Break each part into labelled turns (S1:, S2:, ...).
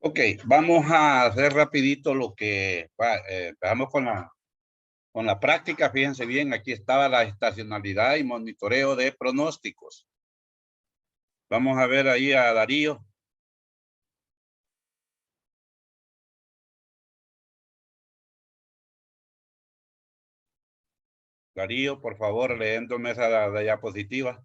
S1: Ok, vamos a hacer rapidito lo que empezamos con la práctica. Fíjense bien, aquí estaba la estacionalidad y monitoreo de pronósticos. Vamos a ver ahí a Darío. Darío, por favor, leyéndome esa diapositiva.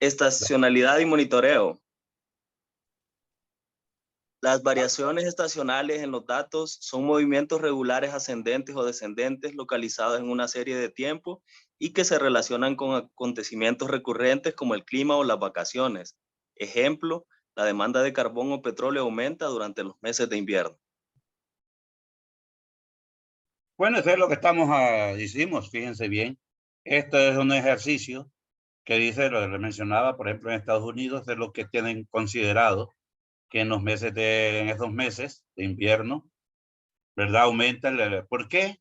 S2: Estacionalidad y monitoreo. Las variaciones estacionales en los datos son movimientos regulares ascendentes o descendentes localizados en una serie de tiempo y que se relacionan con acontecimientos recurrentes como el clima o las vacaciones. Ejemplo, la demanda de carbón o petróleo aumenta durante los meses de invierno.
S1: Bueno, eso es lo que hicimos, fíjense bien. Esto es un ejercicio que dice, lo mencionaba, por ejemplo, en Estados Unidos, es lo que tienen considerado que en esos meses de invierno, ¿verdad? Aumenta ¿por qué?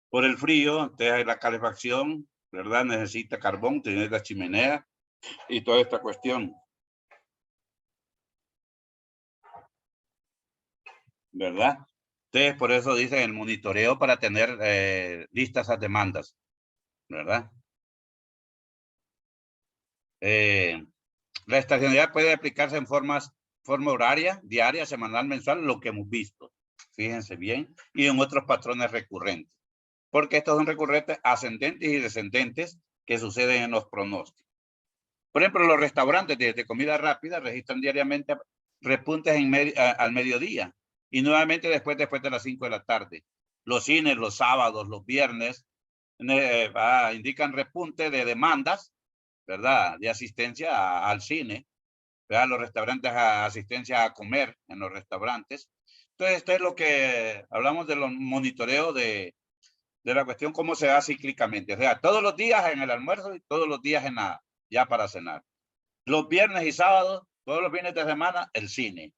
S1: Por el frío, entonces la calefacción, ¿verdad? Necesita carbón, tiene la chimenea y toda esta cuestión, ¿verdad? Entonces, por eso dicen el monitoreo para tener listas esas demandas, ¿verdad? La estacionalidad puede aplicarse en forma horaria, diaria, semanal, mensual, lo que hemos visto. Fíjense bien. Y en otros patrones recurrentes. Porque estos son recurrentes ascendentes y descendentes que suceden en los pronósticos. Por ejemplo, los restaurantes de comida rápida registran diariamente repuntes al mediodía y nuevamente después de las 5 de la tarde. Los cines, los sábados, los viernes, indican repunte de demandas, ¿verdad? De asistencia al cine, ¿verdad? Los restaurantes, asistencia a comer en los restaurantes. Entonces, esto es lo que hablamos de los monitoreos de la cuestión, cómo se da cíclicamente. O sea, todos los días en el almuerzo y todos los días ya para cenar. Los viernes y sábados, todos los fines de semana, el cine,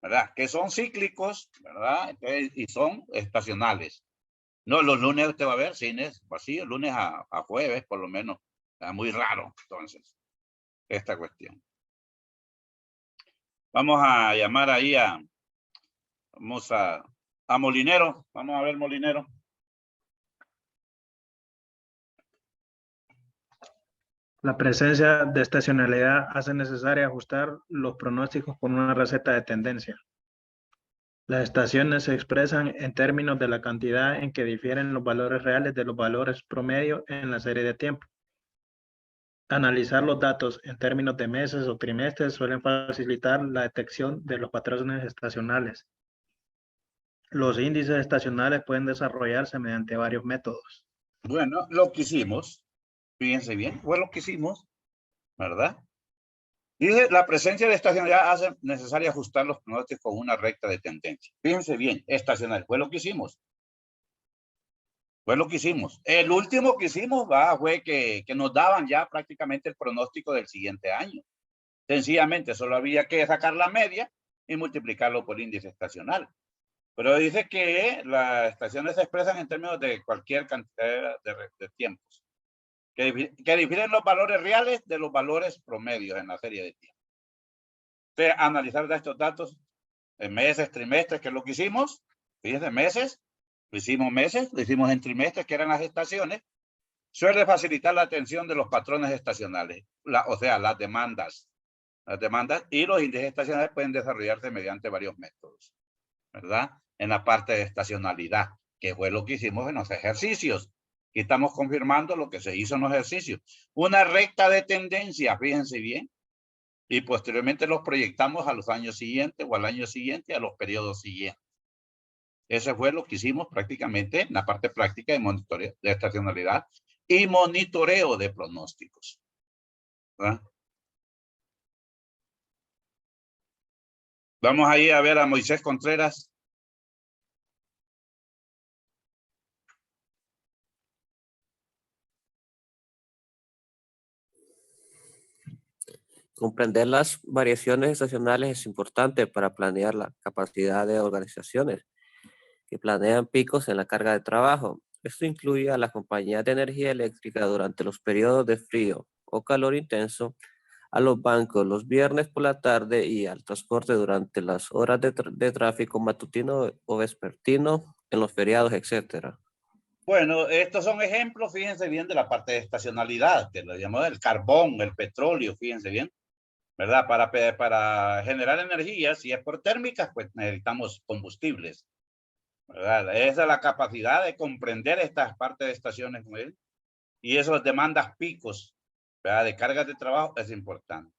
S1: ¿verdad? Que son cíclicos, ¿verdad? Entonces, y son estacionales. No, los lunes usted va a ver cines vacíos, lunes a jueves, por lo menos. Muy raro, entonces, esta cuestión. Vamos a llamar ahí vamos a Molinero. Vamos a ver Molinero.
S3: La presencia de estacionalidad hace necesario ajustar los pronósticos con una receta de tendencia. Las estaciones se expresan en términos de la cantidad en que difieren los valores reales de los valores promedio en la serie de tiempo. Analizar los datos en términos de meses o trimestres suelen facilitar la detección de los patrones estacionales. Los índices estacionales pueden desarrollarse mediante varios métodos.
S1: Bueno, lo que hicimos, fíjense bien, fue lo que hicimos, ¿verdad? Dice, la presencia de estacionalidad hace necesario ajustar los pronósticos con una recta de tendencia. Fíjense bien, estacional, fue lo que hicimos. Fue lo que hicimos. El último que hicimos fue que nos daban ya prácticamente el pronóstico del siguiente año. Sencillamente, solo había que sacar la media y multiplicarlo por índice estacional. Pero dice que las estaciones se expresan en términos de cualquier cantidad de tiempos, que difieren los valores reales de los valores promedios en la serie de tiempo. Entonces, analizar estos datos en meses, trimestres, que es lo que hicimos. Fíjense, meses, lo hicimos en trimestres, que eran las estaciones. Suele facilitar la atención de los patrones estacionales, o sea, las demandas y los índices estacionales pueden desarrollarse mediante varios métodos, ¿verdad? En la parte de estacionalidad, que fue lo que hicimos en los ejercicios. Aquí estamos confirmando lo que se hizo en los ejercicios. Una recta de tendencia, fíjense bien, y posteriormente los proyectamos a los años siguientes o al año siguiente, a los periodos siguientes. Eso fue lo que hicimos prácticamente en la parte práctica de monitoreo de estacionalidad y monitoreo de pronósticos, ¿verdad? Vamos ahí a ver a Moisés Contreras.
S4: Comprender las variaciones estacionales es importante para planear la capacidad de organizaciones que planean picos en la carga de trabajo. Esto incluye a las compañías de energía eléctrica durante los periodos de frío o calor intenso, a los bancos los viernes por la tarde y al transporte durante las horas de tráfico matutino o vespertino en los feriados, etc.
S1: Bueno, estos son ejemplos, fíjense bien, de la parte de estacionalidad, que lo llamamos el carbón, el petróleo, fíjense bien, ¿verdad? Para generar energía, si es por térmicas, pues necesitamos combustibles, ¿verdad? Esa es la capacidad de comprender estas partes de estaciones, ¿no? Y esas demandas picos, ¿verdad? De cargas de trabajo es importante.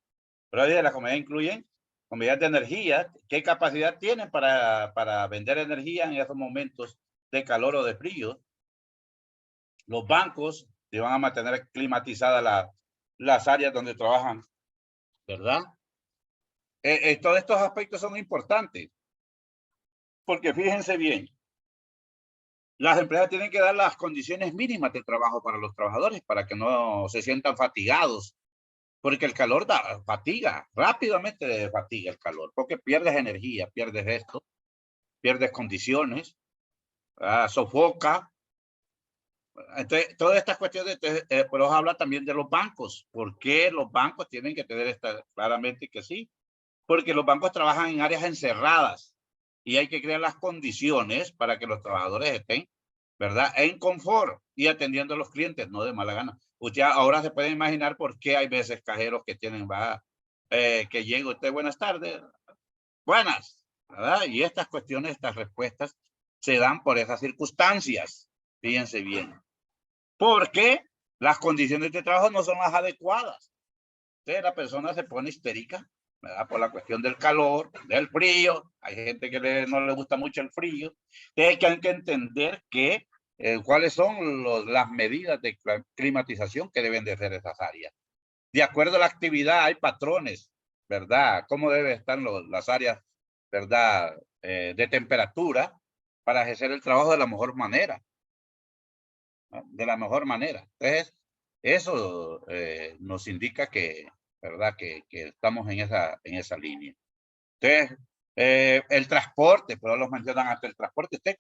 S1: Pero ahí las compañías incluyen compañías de energía, ¿qué capacidad tienen para vender energía en esos momentos de calor o de frío? Los bancos te van a mantener climatizadas las áreas donde trabajan, ¿verdad? Todos estos aspectos son importantes, porque fíjense bien, las empresas tienen que dar las condiciones mínimas de trabajo para los trabajadores, para que no se sientan fatigados, porque el calor da fatiga, rápidamente fatiga el calor, porque pierdes energía, pierdes esto, pierdes condiciones, sofoca. Entonces, todas estas cuestiones, pero habla también de los bancos. ¿Por qué los bancos tienen que tener esta? Claramente que sí, porque los bancos trabajan en áreas encerradas y hay que crear las condiciones para que los trabajadores estén, ¿verdad?, en confort y atendiendo a los clientes, no de mala gana. Usted ahora se puede imaginar por qué hay veces cajeros que tienen, que llega usted, buenas tardes, buenas, ¿verdad? Y estas cuestiones, estas respuestas se dan por esas circunstancias. Fíjense bien. Porque las condiciones de trabajo no son las adecuadas. Entonces la persona se pone histérica, ¿verdad? Por la cuestión del calor, del frío. Hay gente que no le gusta mucho el frío. Entonces hay que entender que cuáles son las medidas de climatización que deben de hacer esas áreas. De acuerdo a la actividad hay patrones, ¿verdad? Cómo deben estar las áreas, ¿verdad? De temperatura para ejercer el trabajo de la mejor manera. De la mejor manera. Entonces, eso nos indica que, ¿verdad? Que estamos en esa línea. Entonces, el transporte, pero los mencionan hasta el transporte. ¿Usted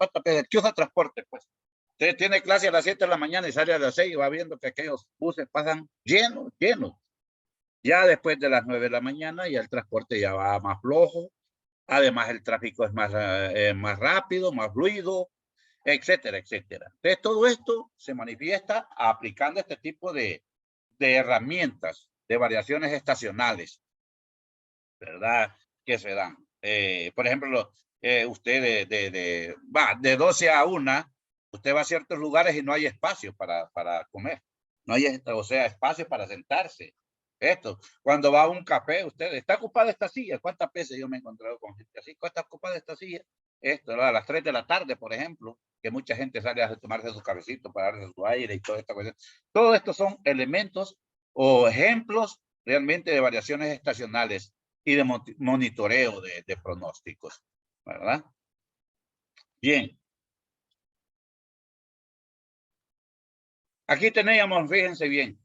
S1: qué usa transporte? Pues, usted tiene clase a las 7 de la mañana y sale a las 6 y va viendo que aquellos buses pasan llenos. Ya después de las 9 de la mañana ya el transporte ya va más flojo. Además, el tráfico es más rápido, más fluido, etcétera, etcétera. Entonces, todo esto se manifiesta aplicando este tipo de herramientas, de variaciones estacionales, ¿verdad? Que se dan. Por ejemplo, usted de 12 a 1, usted va a ciertos lugares y no hay espacio para comer. No hay, o sea, espacio para sentarse. Esto, cuando va a un café, usted está ocupada esta silla. ¿Cuántas veces yo me he encontrado con gente así? ¿Está ocupada esta silla? Esto, a las 3 de la tarde, por ejemplo, que mucha gente sale a tomarse su cafecito para darse su aire y toda esta cuestión. Todo esto son elementos o ejemplos realmente de variaciones estacionales y de monitoreo de pronósticos, ¿verdad? Bien. Aquí teníamos, fíjense bien,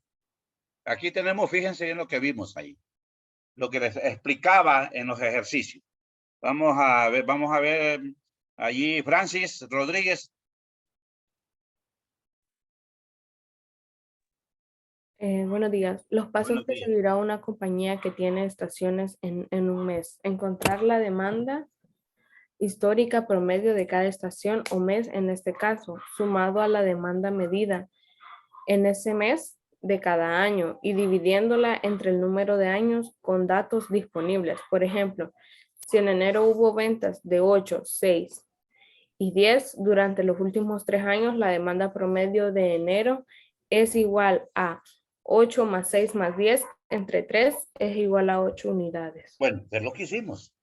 S1: aquí tenemos, fíjense bien lo que vimos ahí, lo que les explicaba en los ejercicios. Vamos a ver allí, Francis Rodríguez.
S5: Buenos días. Los pasos que seguirá una compañía que tiene estaciones en un mes. Encontrar la demanda histórica promedio de cada estación o mes en este caso, sumado a la demanda medida en ese mes de cada año y dividiéndola entre el número de años con datos disponibles. Por ejemplo, si en enero hubo ventas de 8, 6 y 10 durante los últimos 3 años, la demanda promedio de enero es igual a 8 más 6 más 10 entre 3 es igual a 8 unidades.
S1: Bueno, es lo que hicimos,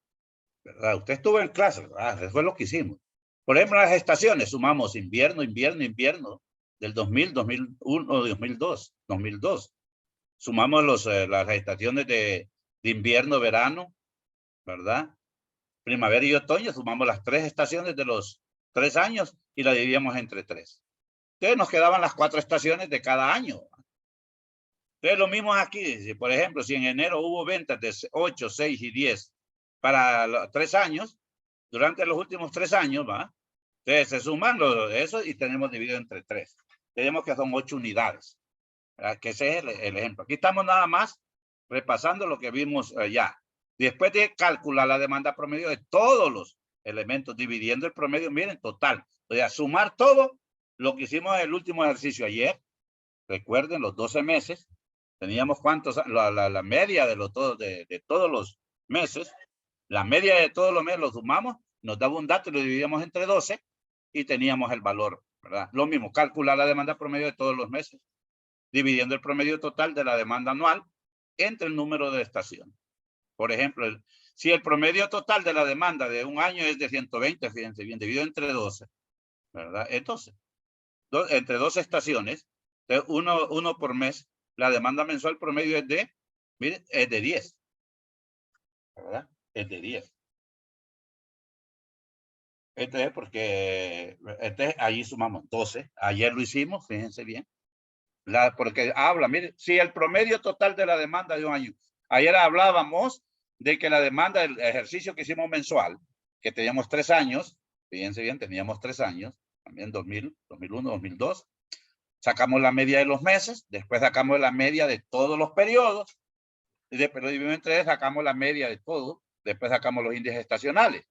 S1: ¿verdad? Usted estuvo en clase, ¿verdad? Eso fue lo que hicimos. Por ejemplo, las estaciones, sumamos invierno, del 2000, 2001, 2002. Sumamos las estaciones de invierno, verano, ¿verdad? Primavera y otoño, sumamos las 3 estaciones de los 3 años y la dividíamos entre 3. Entonces nos quedaban las 4 estaciones de cada año. Entonces, lo mismo aquí. Por ejemplo, si en enero hubo ventas de 8, 6 y 10 para los 3 años, durante los últimos 3 años, ¿va? Entonces, se suman eso y tenemos dividido entre 3. Tenemos que son 8 unidades. ¿Verdad? Que ese es el ejemplo. Aquí estamos nada más repasando lo que vimos ya. Después de calcular la demanda promedio de todos los elementos, dividiendo el promedio, miren, total. O sea, sumar todo lo que hicimos en el último ejercicio ayer. Recuerden, los 12 meses. Teníamos cuántos, la media de todos los meses. La media de todos los meses lo sumamos, nos daba un dato y lo dividíamos entre 12 y teníamos el valor, ¿verdad? Lo mismo, calcular la demanda promedio de todos los meses, dividiendo el promedio total de la demanda anual entre el número de estaciones. Por ejemplo, si el promedio total de la demanda de un año es de 120, fíjense bien, dividido entre 12, ¿verdad? Entonces, entre 12 estaciones, uno por mes, la demanda mensual promedio es de, miren, es de 10, ¿verdad? Es de 10. Este es porque ahí sumamos 12. Ayer lo hicimos, fíjense bien. Porque habla, mire, si el promedio total de la demanda de un año. Ayer hablábamos de que la demanda del ejercicio que hicimos mensual, que teníamos 3 años, fíjense bien, teníamos 3 años, también 2000, 2001, 2002. Sacamos la media de los meses, después sacamos la media de todos los periodos, y después lo dividimos entre 3, sacamos la media de todo, después sacamos los índices estacionales.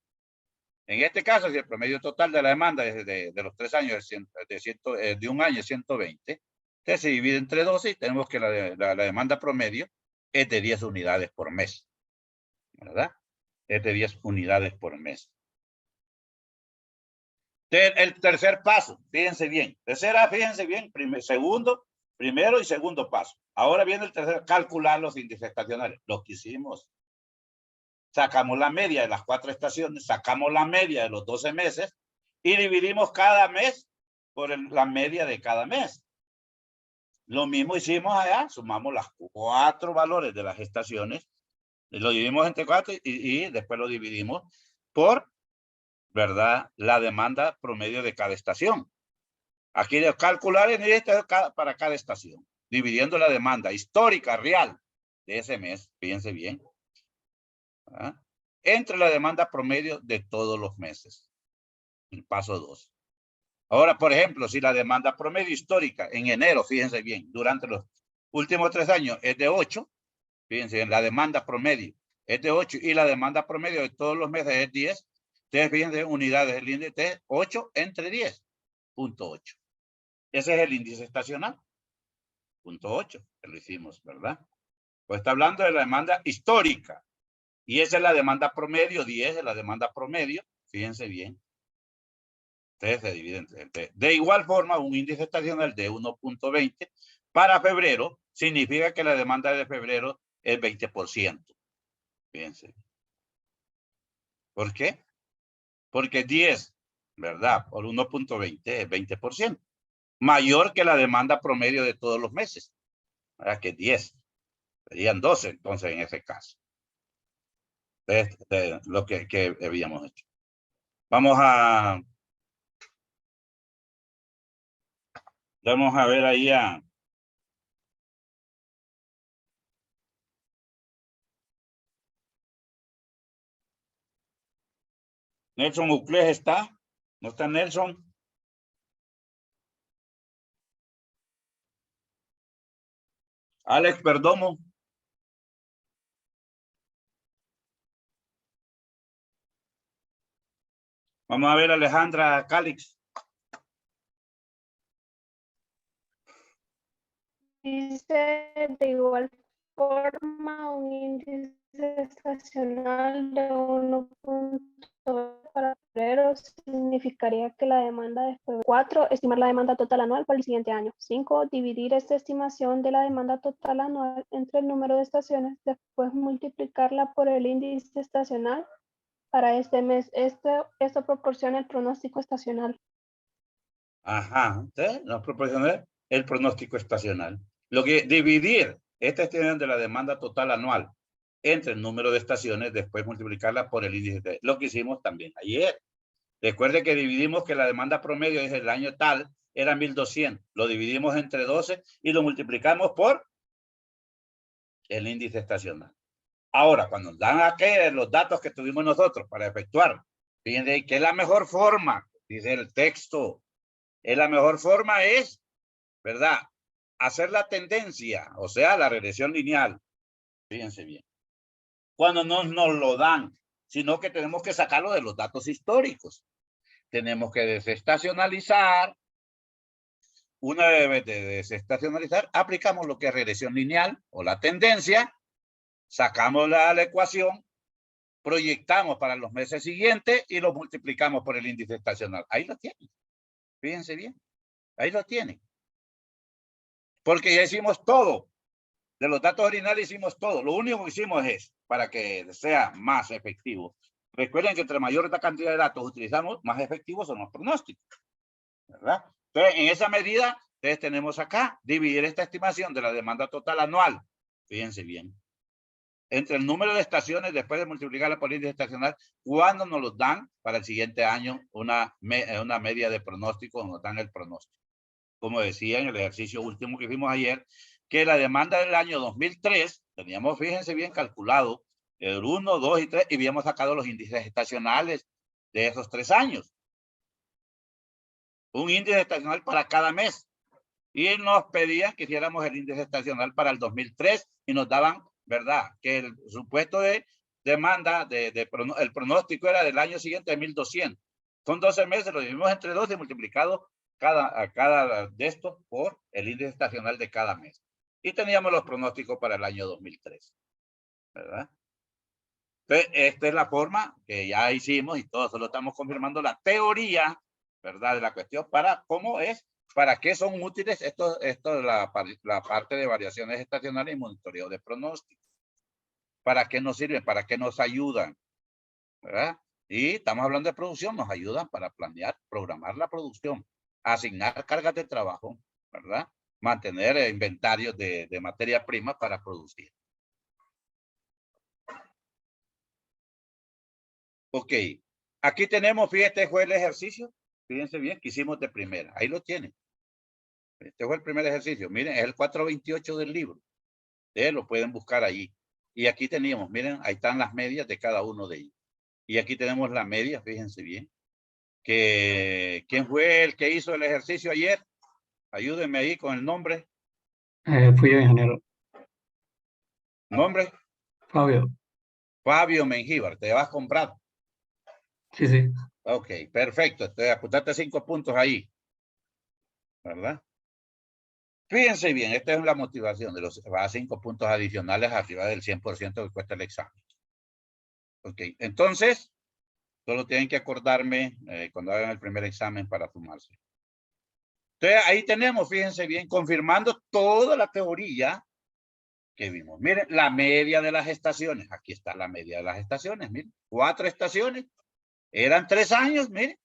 S1: En este caso, si el promedio total de la demanda de los 3 años de un año es 120, entonces se divide entre 12 y tenemos que la demanda promedio es de 10 unidades por mes, ¿verdad? Es de 10 unidades por mes. El tercer paso, fíjense bien. Tercera, fíjense bien, primero y segundo paso. Ahora viene el tercer, calcular los índices estacionales. Lo que hicimos. Sacamos la media de las 4 estaciones, sacamos la media de los 12 meses y dividimos cada mes por la media de cada mes. Lo mismo hicimos allá, sumamos las 4 valores de las estaciones, lo dividimos entre 4 y después lo dividimos por, ¿verdad?, la demanda promedio de cada estación. Aquí de calcular en para cada estación, dividiendo la demanda histórica real de ese mes, fíjense bien, ¿verdad?, entre la demanda promedio de todos los meses. El paso 2. Ahora, por ejemplo, si la demanda promedio histórica en enero, fíjense bien, durante los últimos 3 años es de 8, fíjense bien, la demanda promedio es de 8 y la demanda promedio de todos los meses es 10, ustedes fíjense, unidades del índice 8 entre 10, punto 8. Ese es el índice estacional, punto 8, que lo hicimos, ¿verdad? Pues está hablando de la demanda histórica. Y esa es la demanda promedio, 10 es la demanda promedio, fíjense bien. Entonces se divide entre. De igual forma, un índice estacional de 1.20 para febrero significa que la demanda de febrero es 20%. Fíjense. ¿Por qué? Porque 10, ¿verdad? Por 1.20 es 20%. Mayor que la demanda promedio de todos los meses. ¿Verdad? Que 10. Serían 12 entonces en ese caso. De lo que habíamos hecho. Vamos a ver ahí a Nelson Uclés. ¿Está? ¿No está Nelson? Alex Perdomo. Vamos a ver a Alejandra Calix.
S6: Dice de igual forma un índice estacional de 1.2 para febrero significaría que la demanda de febrero. 4. Estimar la demanda total anual para el siguiente año. 5. Dividir esta estimación de la demanda total anual entre el número de estaciones, después multiplicarla por el índice estacional para este mes. Esto proporciona el pronóstico estacional.
S1: Ajá, ¿sí? Nos proporciona el pronóstico estacional. Lo que dividir esta estimación de la demanda total anual entre el número de estaciones, después multiplicarla por el índice. Lo que hicimos también ayer. Recuerde que dividimos que la demanda promedio desde el año tal era 1,200. Lo dividimos entre 12 y lo multiplicamos por el índice estacional. Ahora, cuando dan aquí los datos que tuvimos nosotros para efectuar, fíjense que la mejor forma, dice el texto, la mejor forma es, ¿verdad? Hacer la tendencia, o sea, la regresión lineal. Fíjense bien. Cuando no nos lo dan, sino que tenemos que sacarlo de los datos históricos. Tenemos que desestacionalizar. Una vez de desestacionalizar, aplicamos lo que es regresión lineal o la tendencia, sacamos la ecuación, proyectamos para los meses siguientes y lo multiplicamos por el índice estacional. Ahí lo tienen. Fíjense bien. Ahí lo tienen. Porque ya hicimos todo. De los datos originales hicimos todo. Lo único que hicimos es, para que sea más efectivo, recuerden que entre mayor la cantidad de datos utilizamos, más efectivos son los pronósticos. ¿Verdad? Entonces, en esa medida, entonces tenemos acá, dividir esta estimación de la demanda total anual. Fíjense bien. Entre el número de estaciones, después de multiplicarla por el índice estacional, cuando nos los dan para el siguiente año una media de pronóstico, nos dan el pronóstico. Como decía en el ejercicio último que hicimos ayer, que la demanda del año 2003, teníamos, fíjense bien, calculado el 1, 2 y 3, y habíamos sacado los índices estacionales de esos 3 años. Un índice estacional para cada mes. Y nos pedían que hiciéramos el índice estacional para el 2003 y nos daban, ¿verdad? Que el supuesto de demanda, el pronóstico era del año siguiente de 1200. Son 12 meses, lo dividimos entre 12 y multiplicado cada de estos por el índice estacional de cada mes. Y teníamos los pronósticos para el año 2003, ¿verdad? Entonces, esta es la forma que ya hicimos y todos solo estamos confirmando la teoría, ¿verdad? De la cuestión para cómo es, para qué son útiles esto la parte de variaciones estacionales y monitoreo de pronósticos. ¿Para qué nos sirven? ¿Para qué nos ayudan? ¿Verdad? Y estamos hablando de producción, nos ayudan para planear, programar la producción, asignar cargas de trabajo, ¿verdad? Mantener inventarios de materia prima para producir. Ok, aquí tenemos, fíjate, fue el ejercicio, fíjense bien, que hicimos de primera, ahí lo tienen. Este fue el primer ejercicio, miren, es el 428 del libro, lo pueden buscar ahí. Y aquí teníamos, miren, ahí están las medias de cada uno de ellos. Y aquí tenemos la media, fíjense bien. ¿Quién fue el que hizo el ejercicio ayer? Ayúdenme ahí con el nombre.
S7: Fui yo, ingeniero.
S1: ¿Nombre?
S7: Fabio.
S1: Fabio Mengíbar, te vas a comprar.
S7: Sí, sí.
S1: Ok, perfecto. Entonces, apuntaste 5 puntos ahí. ¿Verdad? Fíjense bien, esta es la motivación de los 5 puntos adicionales arriba del 100% que cuesta el examen. Ok, entonces, solo tienen que acordarme cuando hagan el primer examen para sumarse. Entonces, ahí tenemos, fíjense bien, confirmando toda la teoría que vimos. Miren, la media de las estaciones. Aquí está la media de las estaciones. Miren, 4 estaciones. Eran 3 años, miren.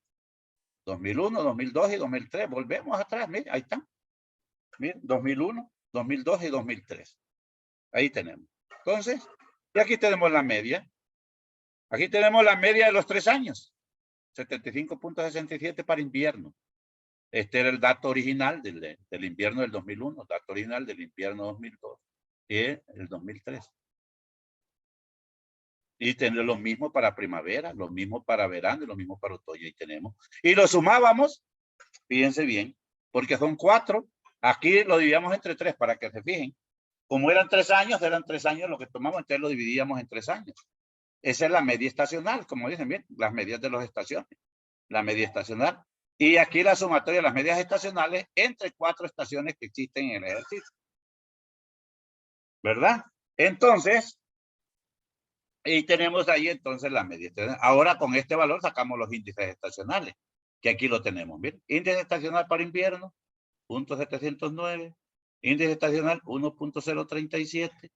S1: 2001, 2002 y 2003. Volvemos atrás, miren, ahí están. Miren, 2001, 2002 y 2003. Ahí tenemos. Entonces, y aquí tenemos la media. Aquí tenemos la media de los 3 años. 75.67 para invierno. Este era el dato original del invierno del 2001, dato original del invierno 2002 y el 2003. Y tener lo mismo para primavera, lo mismo para verano y lo mismo para otoño. Y tenemos. Y lo sumábamos, fíjense bien, porque son 4. Aquí lo dividíamos entre 3 para que se fijen. Como eran 3 años lo que tomamos, entonces lo dividíamos en 3 años. Esa es la media estacional, como dicen bien, las medias de las estaciones. La media estacional. Y aquí la sumatoria de las medias estacionales entre 4 estaciones que existen en el ejercicio. ¿Verdad? Entonces, y tenemos ahí entonces la media. Ahora con este valor sacamos los índices estacionales, que aquí lo tenemos. Miren, índice estacional para invierno, 0.709. Índice estacional 1.037.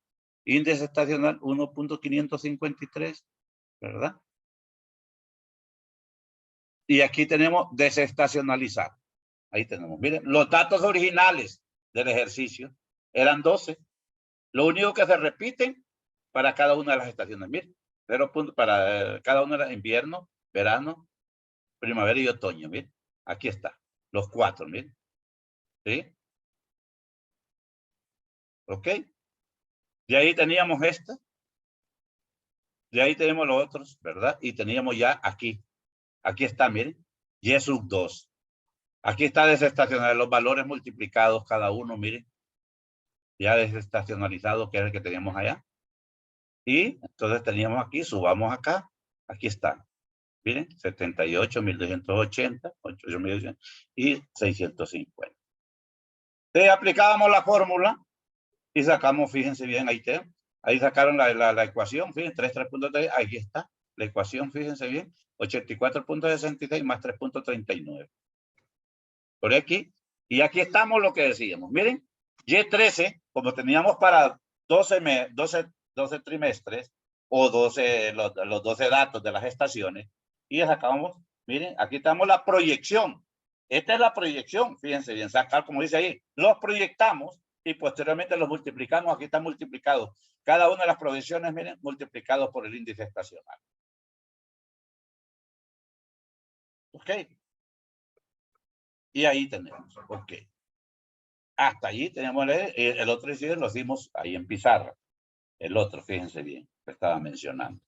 S1: Índice estacional 1.553. ¿Verdad? Y aquí tenemos desestacionalizar. Ahí tenemos. Miren, los datos originales del ejercicio eran 12. Lo único que se repiten para cada una de las estaciones. Miren, 0 puntos para cada una de las invierno, verano, primavera y otoño. Miren, aquí está. Los 4, miren. ¿Sí? ¿Ok? De ahí teníamos esta. De ahí tenemos los otros, ¿verdad? Y teníamos ya aquí. Aquí está, miren. Y sub 2. Aquí está desestacional, los valores multiplicados cada uno, miren. Ya desestacionalizado, que es el que teníamos allá. Y entonces teníamos aquí, subamos acá. Aquí está. Miren, 78, 1280, 8.200 y 650. Entonces aplicábamos la fórmula y sacamos, fíjense bien, ahí sacaron la ecuación, fíjense, 3.3, ahí está la ecuación, fíjense bien, 84.66 más 3.39. Por aquí, y aquí estamos lo que decíamos, miren, Y13, como teníamos para 12 trimestres, o 12, los 12 datos de las estaciones, y sacamos, miren, aquí estamos la proyección. Esta es la proyección, fíjense bien, sacar, como dice ahí, los proyectamos y posteriormente los multiplicamos, aquí están multiplicados. Cada una de las proyecciones, miren, multiplicados por el índice estacional. ¿Ok? Y ahí tenemos, ok. Hasta allí tenemos el otro inciso, lo hicimos ahí en pizarra. El otro, fíjense bien, que estaba mencionando.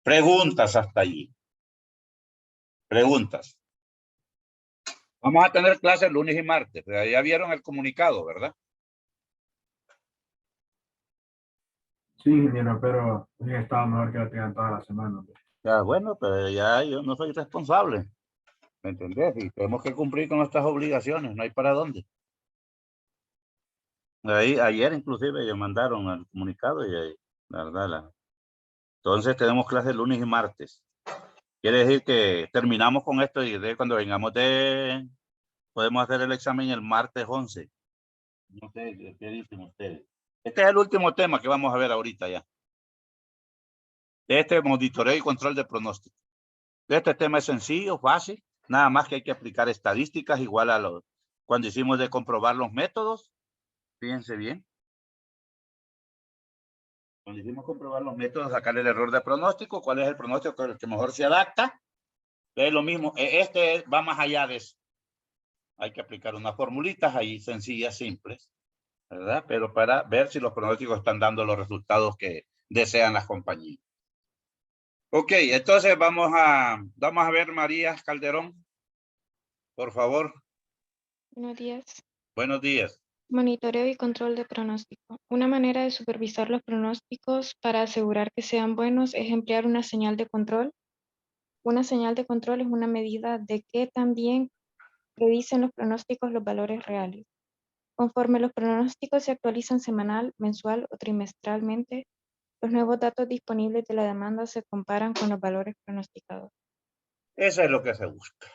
S1: Preguntas hasta allí. Preguntas. Vamos a tener clases lunes y martes. Pero ya vieron el comunicado, ¿verdad?
S3: Sí, ingeniero, pero estaba mejor que lo tengan toda la semana.
S1: Ya, bueno, pero ya yo no soy responsable. ¿Me entendés? Y tenemos que cumplir con nuestras obligaciones. No hay para dónde. Ahí, ayer inclusive ya mandaron el comunicado y ahí, la verdad. Entonces tenemos clases lunes y martes. Quiere decir que terminamos con esto y cuando vengamos podemos hacer el examen el martes 11. No sé, ¿qué dicen ustedes? Este es el último tema que vamos a ver ahorita ya. Este monitoreo y control de pronóstico. Este tema es sencillo, fácil. Nada más que hay que aplicar estadísticas igual a cuando hicimos de comprobar los métodos. Fíjense bien. Cuando hicimos comprobar los métodos, sacar el error de pronóstico, cuál es el pronóstico con el que mejor se adapta. Es lo mismo. Este va más allá de eso. Hay que aplicar unas formulitas ahí sencillas, simples, ¿verdad? Pero para ver si los pronósticos están dando los resultados que desean las compañías. Ok, entonces vamos a ver María Calderón, por favor.
S8: Buenos días.
S1: Buenos días.
S8: Monitoreo y control de pronóstico. Una manera de supervisar los pronósticos para asegurar que sean buenos es emplear una señal de control. Una señal de control es una medida de qué tan bien predicen los pronósticos los valores reales. Conforme los pronósticos se actualizan semanal, mensual o trimestralmente, los nuevos datos disponibles de la demanda se comparan con los valores pronosticados.
S1: Eso es lo que se busca.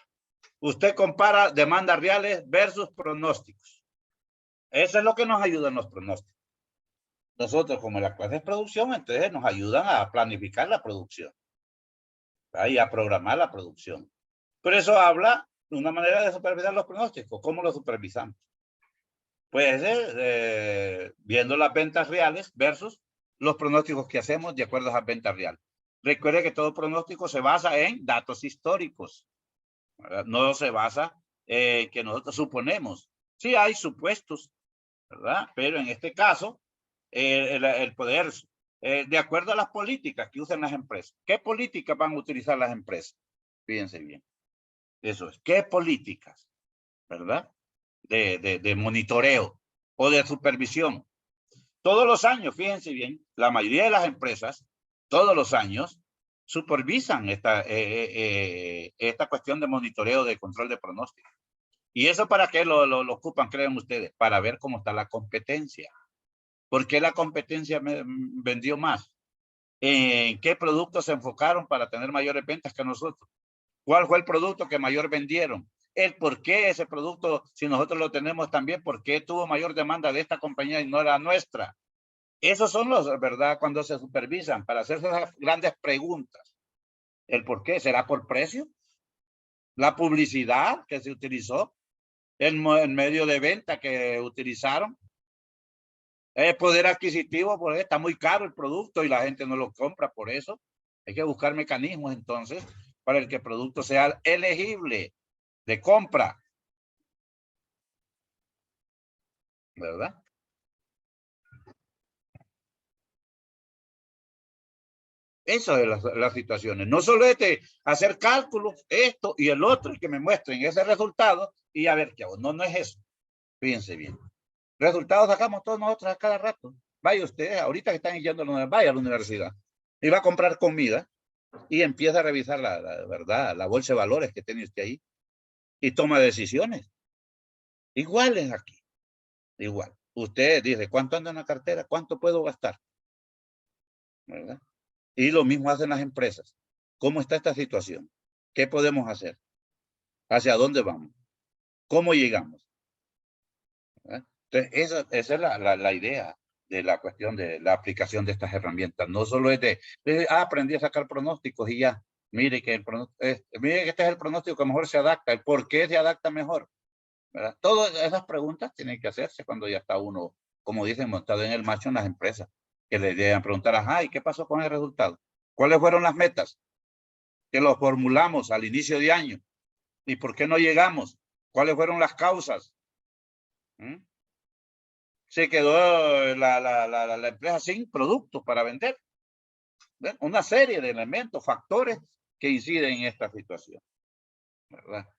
S1: Usted compara demandas reales versus pronósticos. Eso es lo que nos ayuda en los pronósticos. Nosotros, como la clase de producción, entonces nos ayudan a planificar la producción. Y a programar la producción. Por eso habla de una manera de supervisar los pronósticos. ¿Cómo lo supervisamos? Pues viendo las ventas reales versus los pronósticos que hacemos de acuerdo a las ventas reales. Recuerde que todo pronóstico se basa en datos históricos, ¿verdad? No se basa en que nosotros suponemos. Sí hay supuestos, ¿verdad? Pero en este caso, el poder, de acuerdo a las políticas que usan las empresas. ¿Qué políticas van a utilizar las empresas? Fíjense bien. Eso es. ¿Qué políticas? ¿Verdad? De monitoreo o de supervisión. Todos los años, fíjense bien, la mayoría de las empresas, todos los años, supervisan esta cuestión de monitoreo de control de pronóstico. ¿Y eso para qué lo ocupan, creen ustedes? Para ver cómo está la competencia. ¿Por qué la competencia vendió más? ¿En qué productos se enfocaron para tener mayores ventas que nosotros? ¿Cuál fue el producto que mayor vendieron? El por qué ese producto, si nosotros lo tenemos también, por qué tuvo mayor demanda de esta compañía y no la nuestra. Esos son los, ¿verdad? Cuando se supervisan para hacer esas grandes preguntas. ¿El por qué? ¿Será por precio? ¿La publicidad que se utilizó? ¿El medio de venta que utilizaron? ¿El poder adquisitivo? Porque está muy caro el producto y la gente no lo compra por eso. Hay que buscar mecanismos entonces para el que el producto sea elegible de compra, ¿verdad? Esas son las situaciones. No solo es de hacer cálculos, esto y el otro, y que me muestren ese resultado y a ver qué hago. No, no es eso. Fíjense bien. Resultados sacamos todos nosotros a cada rato. Vaya ustedes, ahorita que están yendo a la universidad, vaya a la universidad y va a comprar comida y empieza a revisar la verdad, la bolsa de valores que tiene usted ahí y toma decisiones. Iguales aquí. Igual. Usted dice, ¿cuánto anda en la cartera? ¿Cuánto puedo gastar? ¿Verdad? Y lo mismo hacen las empresas. ¿Cómo está esta situación? ¿Qué podemos hacer? ¿Hacia dónde vamos? ¿Cómo llegamos? ¿Verdad? Entonces, esa es la idea de la cuestión de la aplicación de estas herramientas. No solo es aprendí a sacar pronósticos y ya. Mire que, mire que este es el pronóstico que mejor se adapta. ¿El por qué se adapta mejor? ¿Verdad? Todas esas preguntas tienen que hacerse cuando ya está uno, como dicen, montado en el macho en las empresas. Que le llegan a preguntar, ajá, ¿y qué pasó con el resultado? ¿Cuáles fueron las metas? Que los formulamos al inicio de año. ¿Y por qué no llegamos? ¿Cuáles fueron las causas? Se quedó la empresa sin productos para vender. ¿Ven? Una serie de elementos, factores que inciden en esta situación. ¿Verdad?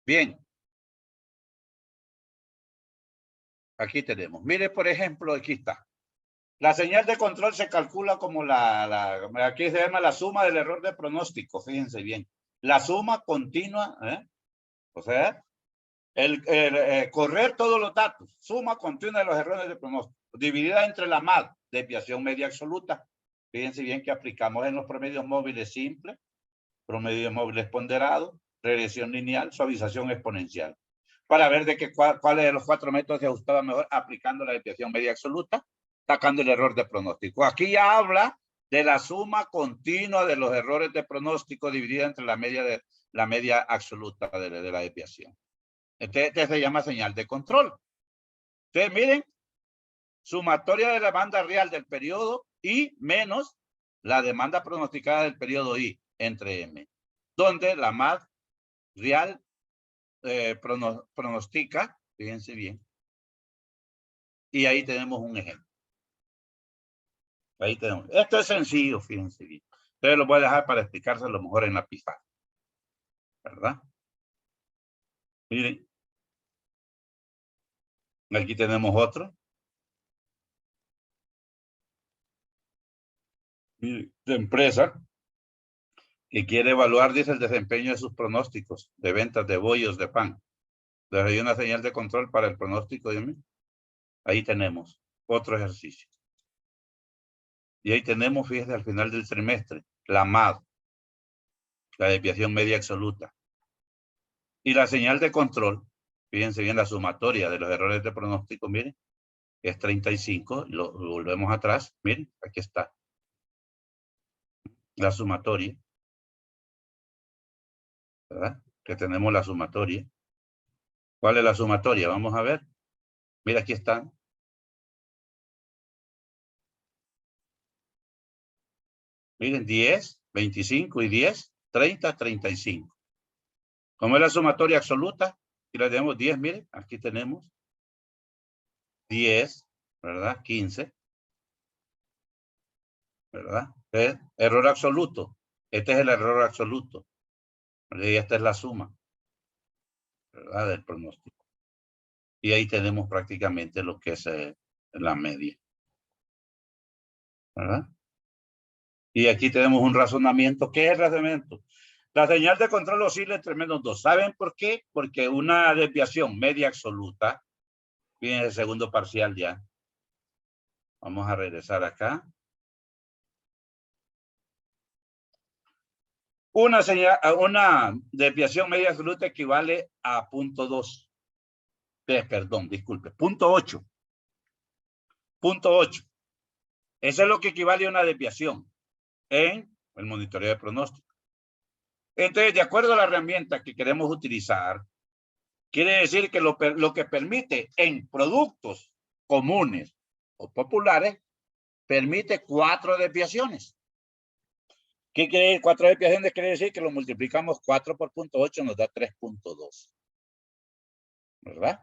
S1: Bien. Aquí tenemos. Mire, por ejemplo, aquí está. La señal de control se calcula como aquí se llama la suma del error de pronóstico. Fíjense bien. La suma continua, o sea, correr todos los datos, suma continua de los errores de pronóstico, dividida entre la MAD, desviación media absoluta. Fíjense bien que aplicamos en los promedios móviles simples, promedios móviles ponderados, regresión lineal, suavización exponencial. Para ver de cuáles de los 4 métodos se ajustaba mejor aplicando la desviación media absoluta, sacando el error de pronóstico. Aquí ya habla de la suma continua de los errores de pronóstico dividida entre la media absoluta de la desviación. Este se llama señal de control. Ustedes miren, sumatoria de la demanda real del periodo I menos la demanda pronosticada del periodo I entre M, donde la MAD real pronostica, fíjense bien, y ahí tenemos un ejemplo. Ahí tenemos. Esto es sencillo, fíjense bien. Entonces lo voy a dejar para explicárselo mejor en la pizarra. ¿Verdad? Miren. Aquí tenemos otro. Miren, de empresa que quiere evaluar, dice, el desempeño de sus pronósticos de ventas de bollos de pan. Entonces hay una señal de control para el pronóstico de mí. Ahí tenemos otro ejercicio. Y ahí tenemos, fíjense, al final del trimestre, la MAD, la desviación media absoluta. Y la señal de control, fíjense bien la sumatoria de los errores de pronóstico, miren, es 35, lo volvemos atrás, miren, aquí está. La sumatoria, ¿verdad? Que tenemos la sumatoria. ¿Cuál es la sumatoria? Vamos a ver. Mira, aquí están. Miren, 10, 25 y 10, 30, 35. ¿Cómo es la sumatoria absoluta? Aquí la tenemos 10, miren, aquí tenemos 10, ¿verdad? 15, ¿verdad? Error absoluto. Este es el error absoluto. Y esta es la suma, ¿verdad? Del pronóstico. Y ahí tenemos prácticamente lo que es la media, ¿verdad? Y aquí tenemos un razonamiento. ¿Qué es el razonamiento? La señal de control oscila entre -2. ¿Saben por qué? Porque una desviación media absoluta, viene el segundo parcial ya. Vamos a regresar acá. Una desviación media absoluta equivale a 0.2. Perdón, disculpe, 0.8. 0.8. Eso es lo que equivale a una desviación en el monitoreo de pronóstico. Entonces, de acuerdo a la herramienta que queremos utilizar, quiere decir que lo que permite en productos comunes o populares, permite 4 desviaciones. ¿Qué quiere decir 4 desviaciones? Quiere decir que lo multiplicamos 4 por 0.8 nos da 3.2. ¿Verdad?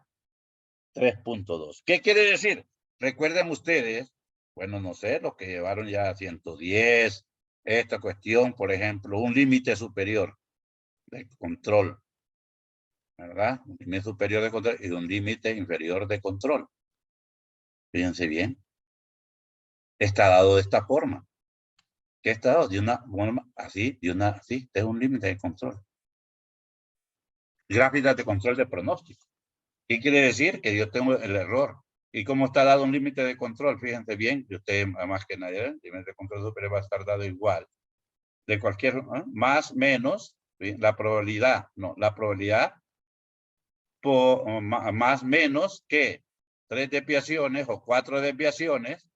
S1: 3.2. ¿Qué quiere decir? Recuerden ustedes Bueno, no sé, los que llevaron ya a 110, esta cuestión, por ejemplo, un límite superior de control, ¿verdad? Un límite superior de control y un límite inferior de control. Fíjense bien. Está dado de esta forma. ¿Qué está dado? De una forma así, así, es un límite de control. Gráficas de control de pronóstico. ¿Qué quiere decir? Que yo tengo el error. ¿Y cómo está dado un límite de control? Fíjense bien, y usted más que nadie, el límite de control superior va a estar dado igual. De cualquier, más, menos, ¿sí? La probabilidad, no, la probabilidad más, menos que 3 desviaciones o 4 desviaciones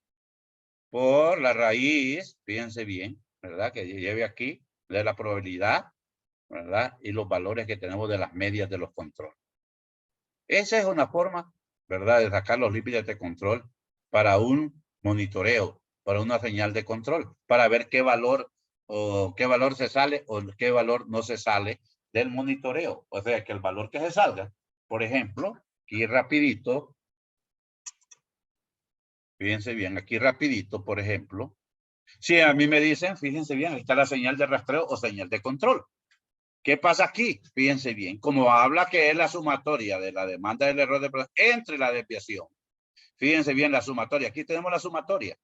S1: por la raíz, fíjense bien, ¿verdad? Que lleve aquí de la probabilidad, ¿verdad? Y los valores que tenemos de las medias de los controles. Esa es una forma, ¿verdad?, de sacar los límites de control para un monitoreo, para una señal de control, para ver qué valor se sale o qué valor no se sale del monitoreo. O sea, que el valor que se salga, por ejemplo, aquí rapidito, fíjense bien, aquí rapidito, por ejemplo, si a mí me dicen, fíjense bien, ahí está la señal de rastreo o señal de control. ¿Qué pasa aquí? Fíjense bien, como habla que es la sumatoria de la demanda del error de entre la desviación. Fíjense bien la sumatoria. Aquí tenemos la sumatoria.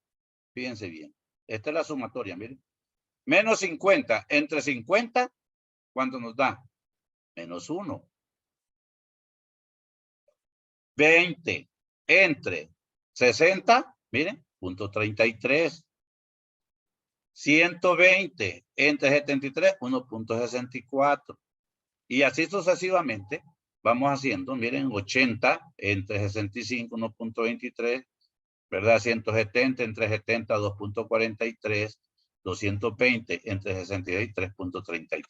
S1: Fíjense bien. Esta es la sumatoria, miren. Menos 50 entre 50, ¿cuánto nos da? Menos 1. 20 entre 60, miren, punto 33. 120 entre 73, 1.64. Y así sucesivamente vamos haciendo, miren, 80 entre 65, 1.23, ¿verdad? 170 entre 70, 2.43, 220 entre 62, 3.33.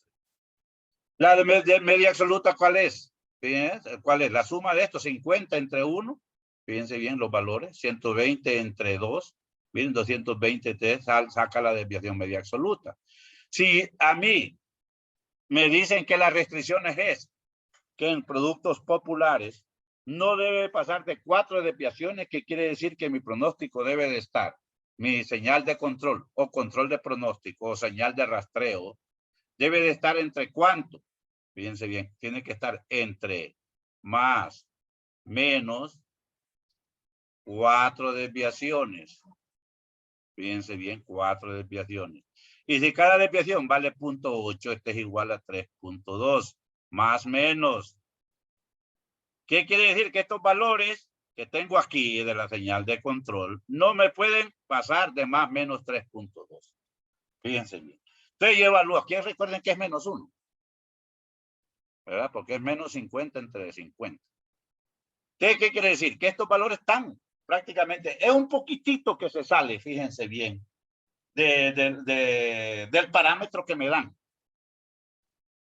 S1: La de media absoluta, ¿cuál es? Fíjense, ¿cuál es? La suma de estos, 50 entre 1, fíjense bien los valores, 120 entre 2, miren, 220 saca la desviación media absoluta. Si a mí me dicen que las restricciones es que en productos populares no debe pasar de 4 desviaciones, que quiere decir que mi pronóstico debe de estar, mi señal de control o control de pronóstico o señal de rastreo, debe de estar entre ¿cuánto? Fíjense bien, tiene que estar entre más, menos 4 desviaciones. Fíjense bien, 4 desviaciones. Y si cada desviación vale 0.8, este es igual a 3.2, más menos. ¿Qué quiere decir? Que estos valores que tengo aquí de la señal de control no me pueden pasar de más menos 3.2. Fíjense bien. Entonces yo evalúo. Aquí recuerden que es menos 1. ¿Verdad? Porque es menos 50 entre 50. ¿Qué quiere decir? Que estos valores están prácticamente, es un poquitito que se sale, fíjense bien, del parámetro que me dan.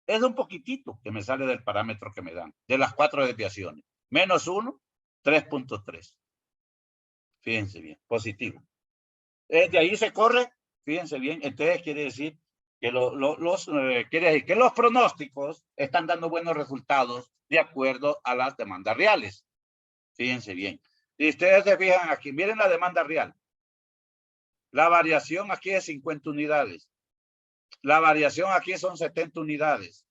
S1: Es un poquitito que me sale del parámetro que me dan, de las 4 desviaciones. Menos 1, 3.3. Fíjense bien, positivo. De ahí se corre, fíjense bien, entonces quiere decir que los pronósticos están dando buenos resultados de acuerdo a las demandas reales. Fíjense bien. Si ustedes se fijan aquí, miren la demanda real. La variación aquí es 50 unidades. La variación aquí son 70 unidades.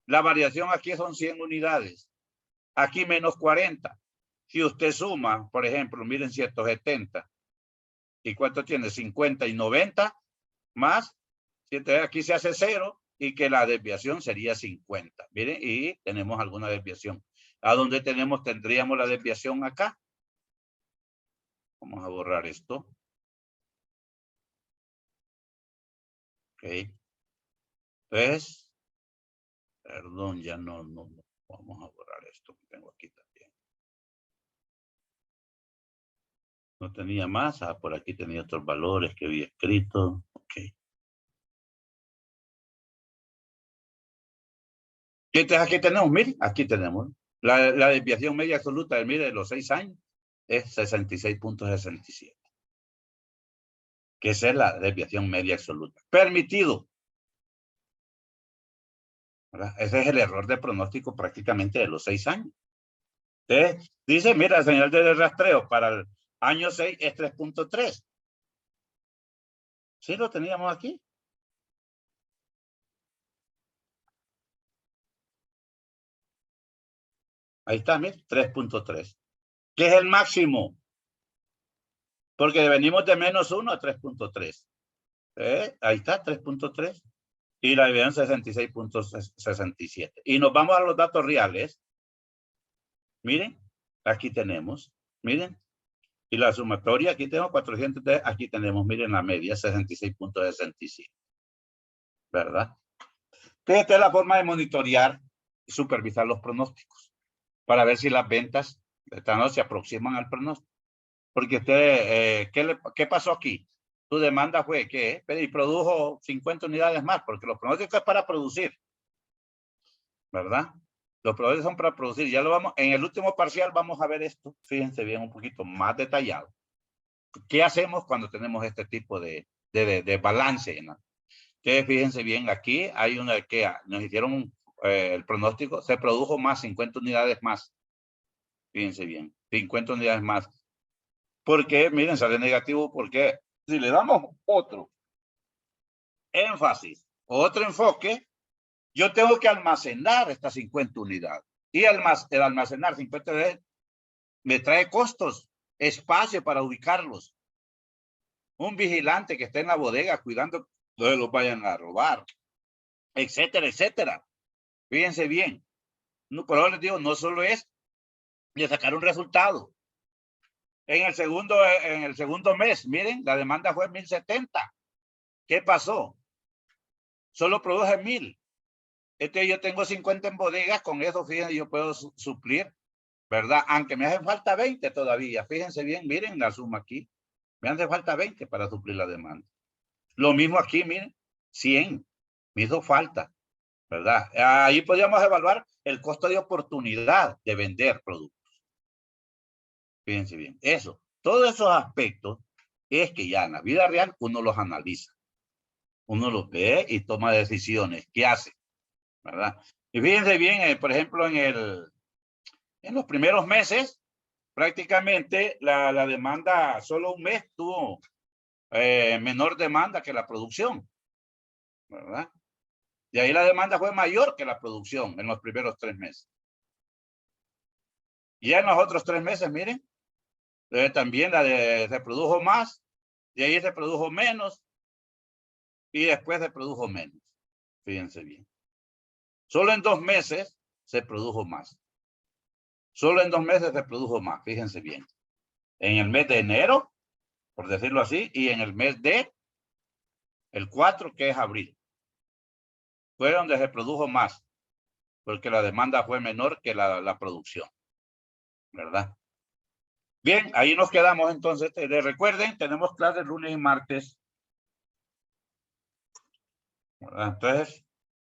S1: La variación aquí son 100 unidades. Aquí menos 40. Si usted suma, por ejemplo, miren 170. ¿Y cuánto tiene? 50 y 90 más. Aquí se hace 0 y que la desviación sería 50. Miren, y tenemos alguna desviación. ¿A dónde tendríamos la desviación acá? Vamos a borrar esto. Ok. Entonces, perdón, ya no. Vamos a borrar esto que tengo aquí también. No tenía más. Por aquí tenía otros valores que había escrito. Ok. Entonces aquí tenemos, miren, aquí tenemos. La desviación media absoluta, mire, de los 6 años es 66.67. Que esa es la desviación media absoluta. Permitido. ¿Verdad? Ese es el error de pronóstico prácticamente de los 6 años. Dice, mira, la señal de rastreo para el año 6 es 3.3. Sí, lo teníamos aquí. Ahí está, mire, 3.3. ¿Qué es el máximo? Porque venimos de -1 a 3.3. Ahí está, 3.3. Y la dividieron 66.67. Y nos vamos a los datos reales. Miren, aquí tenemos, miren. Y la sumatoria, aquí tenemos 403, aquí tenemos, miren la media, 66.67. ¿Verdad? Esta es la forma de monitorear y supervisar los pronósticos para ver si las ventas de esta noche se aproximan al pronóstico. Porque usted, ¿qué pasó aquí? Tu demanda fue que y produjo 50 unidades más, porque los pronósticos es para producir, ¿verdad? Los pronósticos son para producir. Ya lo vamos, en el último parcial vamos a ver esto, fíjense bien un poquito más detallado. ¿Qué hacemos cuando tenemos este tipo de balance, ¿no? Que fíjense bien, aquí hay una que nos hicieron el pronóstico, se produjo más, 50 unidades más. Fíjense bien, 50 unidades más. ¿Por qué? Miren, sale negativo porque si le damos otro énfasis, otro enfoque, yo tengo que almacenar estas 50 unidades. Y el almacenar 50 unidades me trae costos, espacio para ubicarlos. Un vigilante que esté en la bodega cuidando no se los vayan a robar, etcétera, etcétera. Fíjense bien. No, por eso les digo, no solo es de sacar un resultado. En el segundo mes, miren, la demanda fue 1070. ¿Qué pasó? Solo produje 1000. Yo tengo 50 en bodegas, con eso, fíjense, yo puedo suplir, ¿verdad? Aunque me hacen falta 20 todavía. Fíjense bien, miren la suma aquí. Me hace falta 20 para suplir la demanda. Lo mismo aquí, miren, 100. Me hizo falta, ¿verdad? Ahí podríamos evaluar el costo de oportunidad de vender productos. Fíjense bien, eso. Todos esos aspectos es que ya en la vida real uno los analiza. Uno los ve y toma decisiones. ¿Qué hace? ¿Verdad? Y fíjense bien, por ejemplo, en los primeros meses, prácticamente la demanda, solo un mes tuvo menor demanda que la producción, ¿verdad? Y ahí la demanda fue mayor que la producción en los primeros 3 meses. Y ya en los otros 3 meses, miren, también se produjo más, y ahí se produjo menos, y después se produjo menos. Fíjense bien. Solo en 2 meses se produjo más. Solo en 2 meses se produjo más, fíjense bien. En el mes de enero, por decirlo así, y en el mes de el 4, que es abril. Fue donde se produjo más, porque la demanda fue menor que la producción, ¿verdad? Bien, ahí nos quedamos entonces. Recuerden, tenemos clases lunes y martes, ¿verdad? Entonces,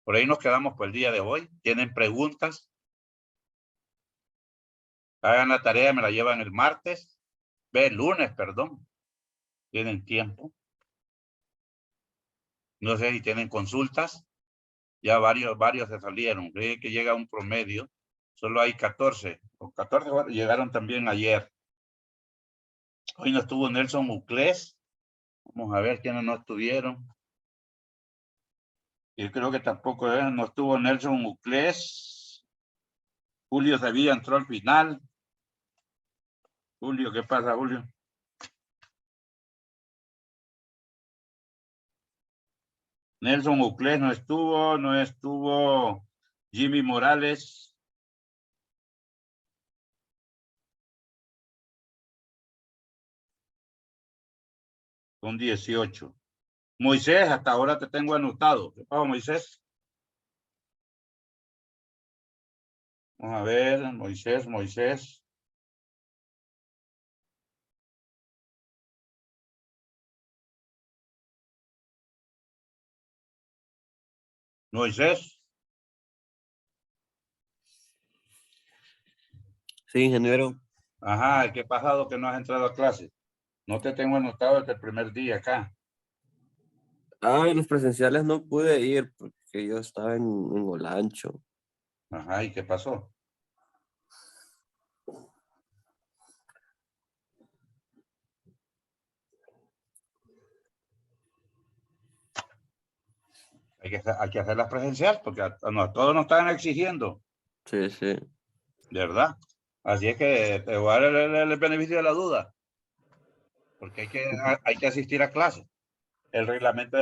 S1: por ahí nos quedamos por el día de hoy. ¿Tienen preguntas? Hagan la tarea, me la llevan el martes. El lunes, perdón. Tienen tiempo. No sé si tienen consultas. Ya varios se salieron. Creo que llega un promedio. Solo hay 14. Los 14 llegaron también ayer. Hoy no estuvo Nelson Uclés. Vamos a ver quiénes no estuvieron. Yo creo que tampoco no estuvo Nelson Uclés. Julio Sevilla entró al final. Julio, ¿qué pasa, Julio? Nelson Uclés no estuvo Jimmy Morales. Con 18. Moisés, hasta ahora te tengo anotado. ¿Qué pasa, Moisés? Vamos a ver, Moisés. Moisés.
S4: Sí, ingeniero.
S1: Ajá, ¿qué ha pasado que no has entrado a clase? No te tengo anotado desde el primer día acá.
S4: En los presenciales no pude ir porque yo estaba en Olancho.
S1: Ajá, ¿y qué pasó? Hay que hacerlas presencial porque a todos nos están exigiendo,
S4: Sí, sí.
S1: de verdad. Así es que te voy a dar el beneficio de la duda, porque hay que asistir a clases. El reglamento